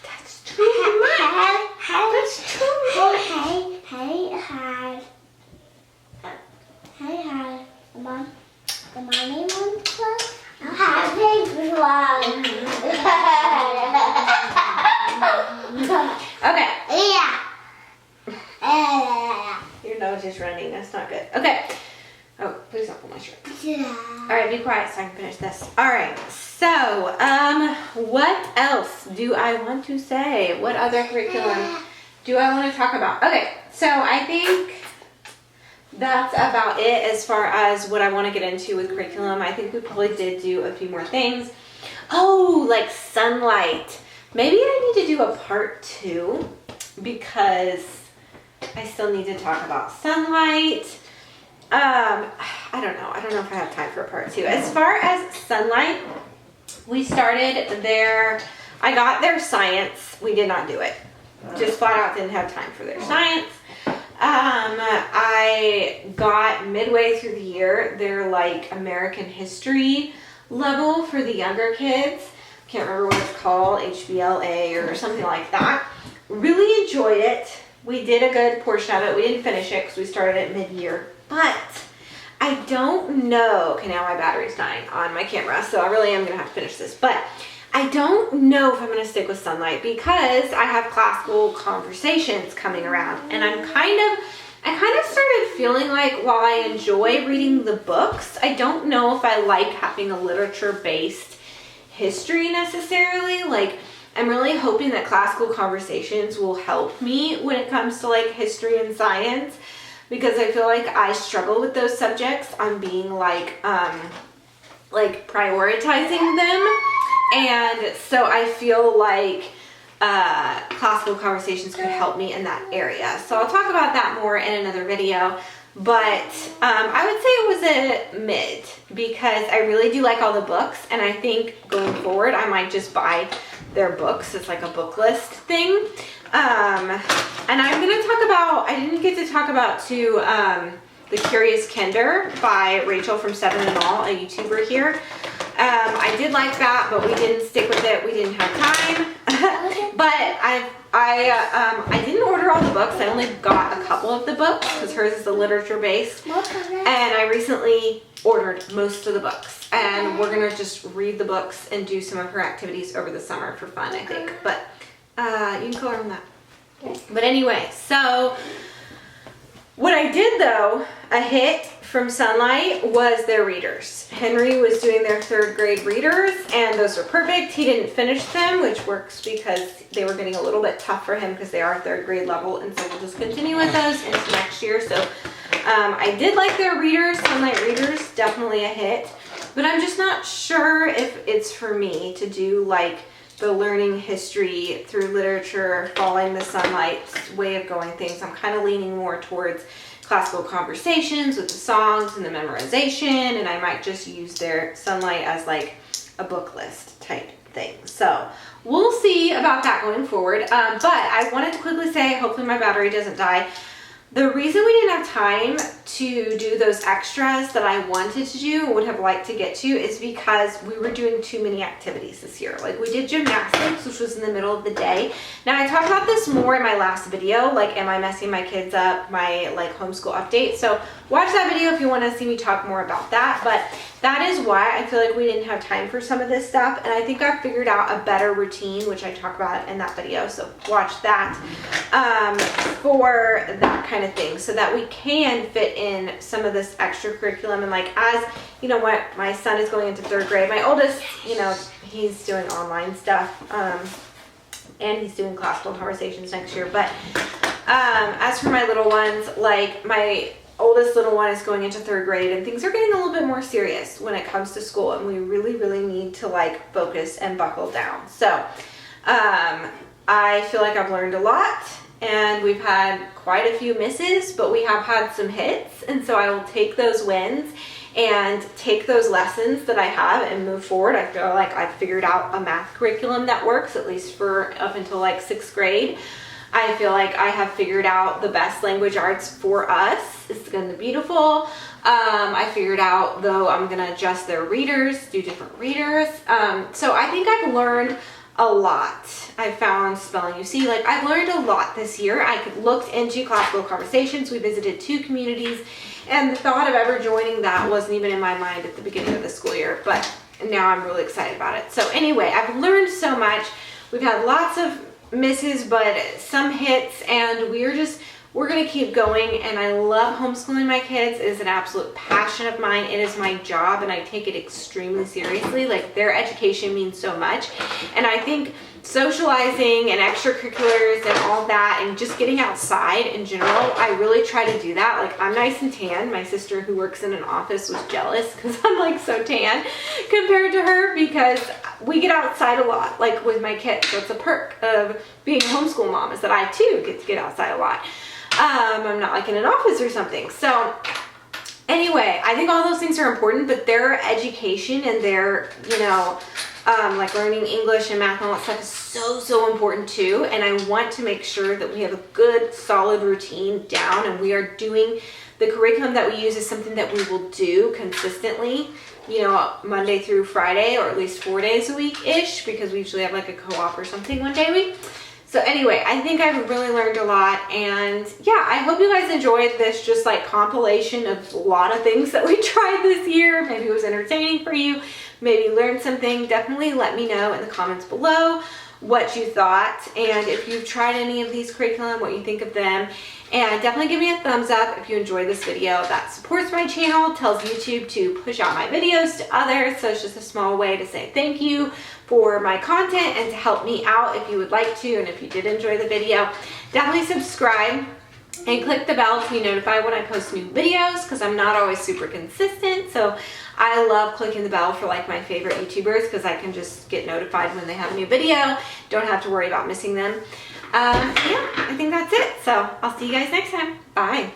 That's too much. That's too much. Hey, Mom. The mommy one plus? I'll have big one. Okay. Yeah. Your nose is running. That's not good. Okay. Oh, please don't pull my shirt. Yeah. All right, be quiet so I can finish this. All right. So, what else do I want to say? What other curriculum do I want to talk about? Okay. So, I think that's about it as far as what I want to get into with curriculum. I think we probably did do a few more things. Oh, like sunlight. Maybe I need to do a part 2 because I still need to talk about sunlight. I don't know. I don't know if I have time for a part 2. As far as sunlight, we started their, I got their science. We did not do it. Just flat out didn't have time for their science. I got midway through the year their like American history level for the younger kids. Can't remember what it's called, HBLA or something like that. Really enjoyed it. We did a good portion of it. We didn't finish it because we started at mid-year, but I don't know. Okay, now my battery's dying on my camera, so I really am gonna have to finish this, but I don't know if I'm gonna stick with sunlight because I have classical conversations coming around, and I kind of started feeling like while I enjoy reading the books, I don't know if I like having a literature-based history necessarily. Like, I'm really hoping that classical conversations will help me when it comes to like history and science, because I feel like I struggle with those subjects on being like prioritizing them. And so I feel like classical conversations could help me in that area. So I'll talk about that more in another video. But I would say it was a mid because I really do like all the books. And I think going forward, I might just buy their books. It's like a book list thing. And I'm going to talk about, I didn't get to talk about too, The Curious Kinder by Rachel from 7 and All, a YouTuber here. I did like that, but we didn't stick with it. We didn't have time. But I didn't order all the books. I only got a couple of the books because hers is a literature based. And I recently ordered most of the books. And we're going to just read the books and do some of her activities over the summer for fun, I think. But you can color on that. But anyway, so what I did though, a hit from Sunlight, was their readers. Henry was doing their 3rd grade readers, and those were perfect. He didn't finish them, which works because they were getting a little bit tough for him because they are 3rd grade level, and so we'll just continue with those into next year. So I did like their readers, Sunlight readers, definitely a hit, but I'm just not sure if it's for me to do like the learning history through literature, following the Sunlight way of going things. I'm kind of leaning more towards classical conversations with the songs and the memorization, and I might just use their Sunlight as like a book list type thing. So we'll see about that going forward. But I wanted to quickly say, hopefully my battery doesn't die, The reason we didn't have time to do those extras that I wanted to do, would have liked to get to, is because we were doing too many activities this year. Like we did gymnastics, which was in the middle of the day. Now I talked about this more in my last video, like am I messing my kids up, my like homeschool update. So watch that video if you want to see me talk more about that. But that is why I feel like we didn't have time for some of this stuff. And I think I figured out a better routine, which I talk about in that video. So watch that for that kind of thing, so that we can fit in some of this extracurriculum. And like, as you know, what, my son is going into 3rd grade. My oldest, you know, he's doing online stuff, and he's doing classical conversations next year. But as for my little ones, like my oldest little one is going into 3rd grade, and things are getting a little bit more serious when it comes to school, and we really, really need to like focus and buckle down. So I feel like I've learned a lot, and we've had quite a few misses, but we have had some hits, and so I will take those wins and take those lessons that I have and move forward. I feel like I've figured out a math curriculum that works, at least for up until like 6th grade. I feel like I have figured out the best language arts for us. It's going to be beautiful. I figured out, though, I'm going to adjust their readers, do different readers. So I think I've learned a lot. I found spelling UC. Like, I've learned a lot this year. I looked into classical conversations. We visited 2 communities, and the thought of ever joining that wasn't even in my mind at the beginning of the school year, but now I'm really excited about it. So anyway, I've learned so much. We've had lots of misses, but some hits, and we're gonna keep going. And I love homeschooling my kids. It is an absolute passion of mine. It is my job, and I take it extremely seriously. Like, their education means so much, and I think socializing and extracurriculars and all that, and just getting outside in general, I really try to do that. Like, I'm nice and tan. My sister, who works in an office, was jealous because I'm like so tan compared to her, because we get outside a lot, like with my kids. So it's a perk of being a homeschool mom, is that I too get to get outside a lot. I'm not like in an office or something. So anyway, I think all those things are important, but their education and their, you know, like learning English and math and all that stuff is so important too. And I want to make sure that we have a good, solid routine down, and we are doing the curriculum that we use is something that we will do consistently, you know, Monday through Friday, or at least 4 days a week-ish, because we usually have like a co-op or something one day a week. So anyway, I think I've really learned a lot, and yeah, I hope you guys enjoyed this just like compilation of a lot of things that we tried this year. Maybe it was entertaining for you, maybe you learned something. Definitely let me know in the comments below what you thought, and if you've tried any of these curriculum, what you think of them. And definitely give me a thumbs up if you enjoyed this video. That supports my channel, tells YouTube to push out my videos to others. So it's just a small way to say thank you for my content and to help me out if you would like to. And if you did enjoy the video, definitely subscribe and click the bell to be notified when I post new videos, because I'm not always super consistent. So I love clicking the bell for like my favorite YouTubers, because I can just get notified when they have a new video. Don't have to worry about missing them. Yeah, I think that's it. So I'll see you guys next time. Bye.